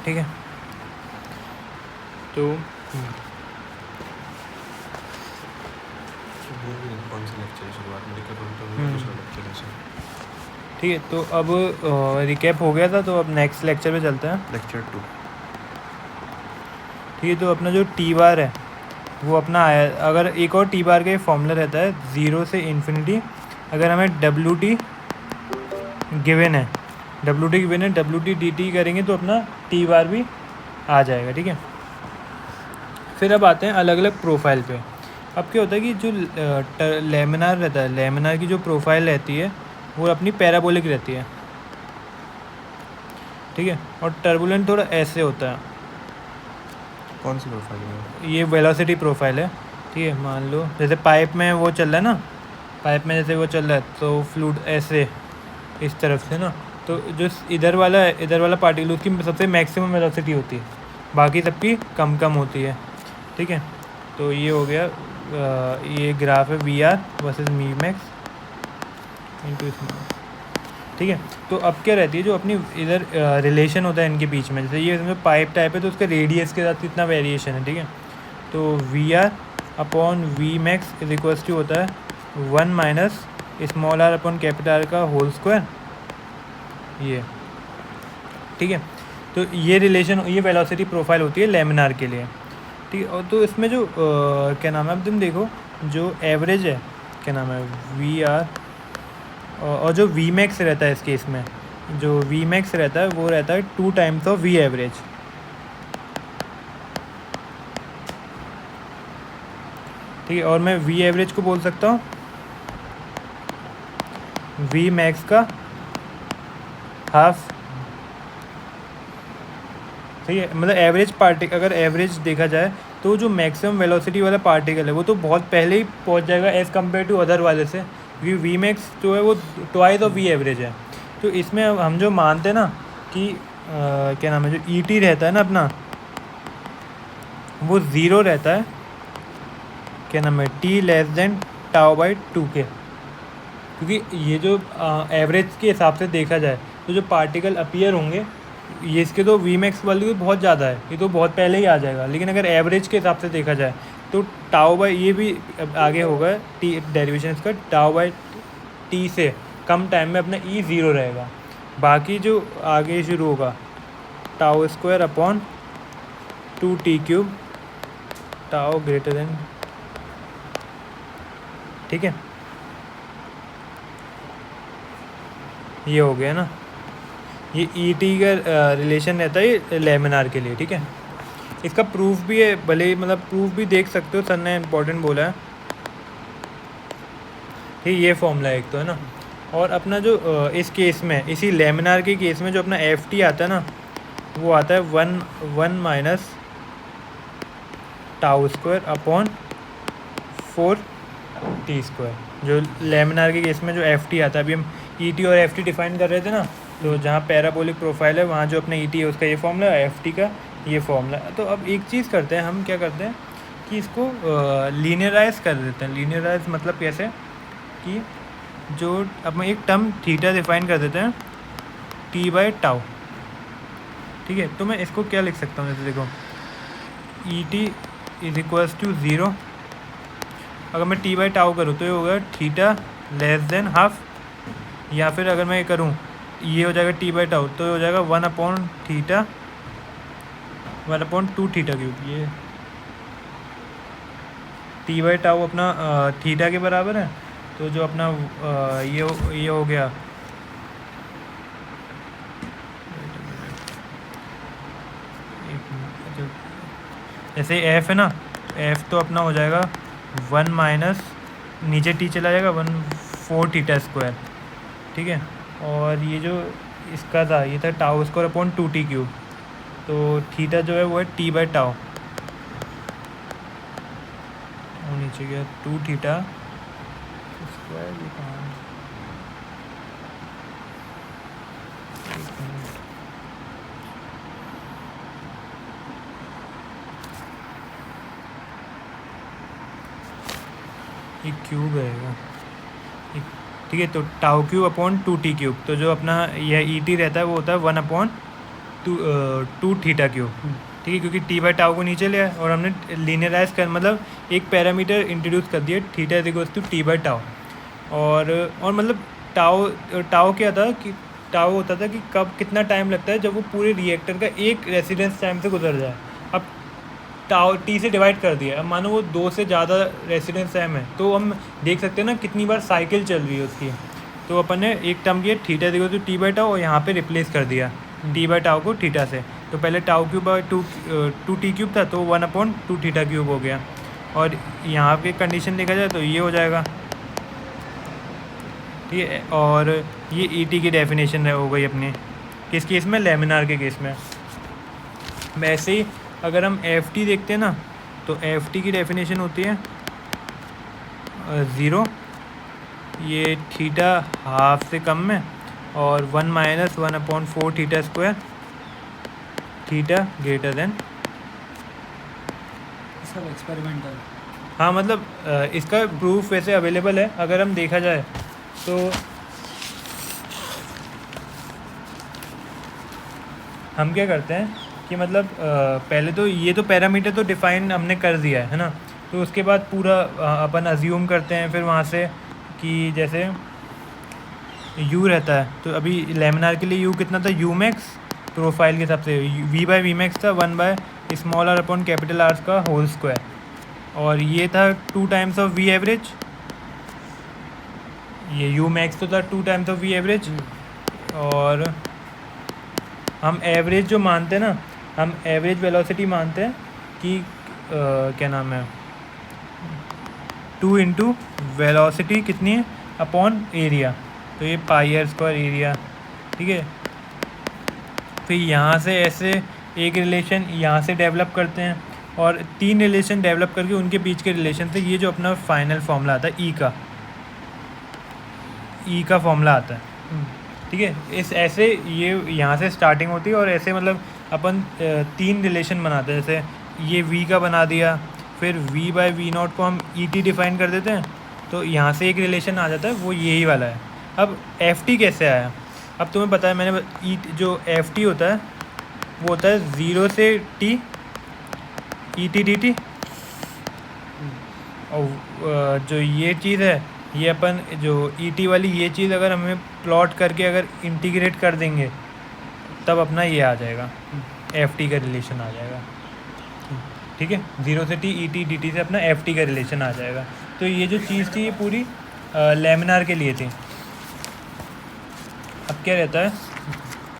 ठीक है। तो कौन सा लेक्चर है शुरुआत में रिकैप होता है, दूसरा लेक्चर है सर। ठीक है, तो अब रिकैप हो गया था, तो अब नेक्स्ट लेक्चर पे चलते हैं। लेक्चर 2। ठीक है, तो अपना जो टी बार है वो अपना आया, अगर एक और टी बार का ये फॉर्मूला रहता है 0 से इन्फिनिटी। अगर हमें डब्ल्यू टी गिवन है, डब्ल्यू टी डी टी करेंगे तो अपना टी बार भी आ जाएगा। ठीक है, फिर अब आते हैं अलग अलग प्रोफाइल पे। अब क्या होता है कि जो लेमिनार रहता है, लेमिनार की जो प्रोफाइल रहती है वो अपनी पैराबोलिक रहती है। ठीक है, और टर्बुलेंट थोड़ा ऐसे होता है। कौन सी प्रोफाइल है? ये वेलोसिटी प्रोफाइल है। ठीक है, मान लो जैसे पाइप में वो चल रहा है ना, पाइप में जैसे वो चल रहा है तो फ्लूइड ऐसे इस तरफ से ना, तो जो इधर वाला पार्टिकल उसकी सबसे मैक्सिमम वेलोसिटी होती है, बाकी सबकी कम कम होती है। ठीक है, तो ये हो गया ये ग्राफ है V R versus me max into small. ठीक है, तो अब क्या रहती है जो अपनी इधर रिलेशन होता है इनके बीच में, जैसे ये इसमें पाइप टाइप है तो उसके रेडियस के साथ कितना वेरिएशन है। ठीक है, तो V R upon V max is equals to होता है 1 minus small R upon capital R का होल स्क्वायर, ये। ठीक है, तो ये रिलेशन, ये वेलोसिटी प्रोफाइल होती है लेमिनार के लिए। ठीक है, और तो इसमें जो क्या नाम है, अब तुम देखो जो एवरेज है, क्या नाम है, वी आर, और जो वी मैक्स रहता है इस केस में, जो वी मैक्स रहता है वो रहता है 2 टाइम्स ऑफ वी एवरेज। ठीक है, और मैं वी एवरेज को बोल सकता हूँ वी मैक्स का हाफ। ठीक है, मतलब एवरेज पार्टिकल, अगर एवरेज देखा जाए तो जो मैक्सिमम वेलोसिटी वाला पार्टिकल है वो तो बहुत पहले ही पहुंच जाएगा एज़ कम्पेयर टू अदर वाले से, क्योंकि वी मैक्स जो है वो ट्वाइस ऑफ वी एवरेज है। तो इसमें हम जो मानते हैं ना कि क्या नाम है, जो ई टी रहता है ना अपना, वो ज़ीरो रहता है, क्या नाम है, T less than tau by 2 के। क्योंकि ये जो एवरेज के हिसाब से देखा जाए तो जो पार्टिकल अपीयर होंगे ये इसके तो वी मैक्स वैल्यू बहुत ज़्यादा है, ये तो बहुत पहले ही आ जाएगा। लेकिन अगर एवरेज के हिसाब से देखा जाए तो टाउ बाई, ये भी आगे होगा टी डेरिवेशन इसका, टाउ बाई टी से कम टाइम में अपना ई ज़ीरो रहेगा। बाकी जो आगे शुरू होगा tau square upon 2 T cube, tau greater than. ठीक है, ये हो गया ना, ये ई टी का रिलेशन रहता है लेमिनार के लिए। ठीक है, इसका प्रूफ भी है, भले मतलब प्रूफ भी देख सकते हो, सर ने इम्पोर्टेंट बोला है। ठीक, ये फॉर्मूला एक तो है ना, और अपना जो इस केस में, इसी लेमिनार के केस में जो अपना एफ टी आता है ना, वो आता है 1 minus tau square upon 4 T square. जो लेमिनार के केस में जो एफ टी आता है, अभी हम ई टी और एफ टी डिफाइन कर रहे थे ना, तो जहाँ पैराबोलिक प्रोफाइल है वहाँ जो अपना ई टी है उसका ये फॉर्मूला है, एफ टी का ये फॉर्मूला। तो अब एक चीज़ करते हैं हम, क्या करते हैं कि इसको लीनियराइज कर देते हैं। लीनियराइज मतलब कैसे कि जो अब मैं एक टर्म थीटा डिफाइन कर देते हैं टी बाई टाउ। ठीक है, तो मैं इसको क्या लिख सकता हूँ, जैसे देखो E T is equals to 0, अगर मैं टी बाई टाउ करूँ तो ये होगा थीटा लेस देन हाफ, या फिर अगर मैं ये करूँ ये हो जाएगा टी बाई टाउ, तो ये हो जाएगा 1 अपॉन थीटा 1/2 थीटा क्यूब। ये टी बाई टाउ अपना थीटा के बराबर है, तो जो अपना ये हो गया, जैसे एफ है ना, एफ तो अपना हो जाएगा 1 माइनस, नीचे टी चला जाएगा 1/4 थीटा स्क्वायर। ठीक है, और ये जो इसका था ये था tau square upon 2 T cube, तो थीटा जो है वो है टी बाई टाउ, और नीचे गया 2 थीटा स्क्वायर। ये कहाँ है? ये क्यूब रहेगा। ठीक है, तो tau cube upon 2 T cube, तो जो अपना यह ई टी रहता है वो होता है 1 अपॉन टू थीटा क्यूब, ठीक है, क्योंकि टी बाई टाउ को नीचे लिया है और हमने लीनियराइज कर मतलब एक पैरामीटर इंट्रोड्यूस कर दिया theta is equals to T by tau. और मतलब टाउ क्या था कि टाउ होता था कि कब कितना टाइम लगता है जब वो पूरे रिएक्टर का एक रेसिडेंस टाइम से गुजर जाए। अब टाउ टी से डिवाइड कर दिया, अब मानो वो 2 से ज़्यादा रेसिडेंस टाइम है तो हम देख सकते हैं ना कितनी बार साइकिल चल रही है उसकी। तो अपन ने एक टर्म किया theta is equal to T by tau और यहाँ पे रिप्लेस कर दिया टी बाई टाउ को थीटा से। तो पहले tau cube by two T cube था तो 1/2 थीटा क्यूब हो गया। और यहाँ पे कंडीशन देखा जाए तो ये हो जाएगा, ठीक है। और ये ई टी की डेफिनेशन हो गई अपनी किस केस में, लेमिनार के केस में। वैसे ही अगर हम एफ टी देखते हैं ना तो एफ टी की डेफिनेशन होती है 0, ये थीटा हाफ से कम में, और 1 - 1/4 theta square, theta greater than. सब एक्सपेरिमेंटल। हाँ मतलब इसका प्रूफ वैसे अवेलेबल है अगर हम देखा जाए तो। हम क्या करते हैं कि मतलब पहले तो ये तो पैरामीटर तो डिफाइन हमने कर दिया है ना, तो उसके बाद पूरा अपन अज्यूम करते हैं फिर वहाँ से कि जैसे यू रहता है तो अभी लेमिनार के लिए यू कितना था, यू मैक्स प्रोफाइल के हिसाब से वी बाई वी मैक्स था 1/r/R का होल स्क्वायर, और ये था 2 टाइम्स ऑफ वी एवरेज, ये यू मैक्स तो था 2 टाइम्स ऑफ वी एवरेज। और हम एवरेज जो मानते हैं ना, हम एवरेज वेलोसिटी मानते हैं कि क्या नाम है 2 इंटू वेलोसिटी कितनी है अपॉन एरिया, तो ये πr² एरिया, ठीक है। फिर यहाँ से ऐसे एक रिलेशन यहाँ से डेवलप करते हैं और 3 रिलेशन डेवलप करके उनके बीच के रिलेशन से ये जो अपना फाइनल फॉर्मूला आता है ई का फॉर्मूला आता है, ठीक है। इस ऐसे ये यहाँ से स्टार्टिंग होती है और ऐसे मतलब अपन 3 रिलेशन बनाते हैं। जैसे ये v का बना दिया, फिर v बाई वी नॉट को हम ई टी डिफाइन कर देते हैं, तो यहाँ से एक रिलेशन आ जाता है वो यही वाला है। अब एफ टी कैसे आया, अब तुम्हें पता है मैंने जो एफ टी होता है वो होता है 0 से t E T D T, और जो ये चीज़ है ये अपन जो ई टी वाली ये चीज़ अगर हमें प्लॉट करके अगर इंटीग्रेट कर देंगे तब अपना ये आ जाएगा, एफ टी का रिलेशन आ जाएगा, ठीक है। 0 से t E T D T से अपना एफ टी का रिलेशन आ जाएगा। तो ये जो चीज़ थी ये पूरी लेमिनार के लिए थी। अब क्या रहता है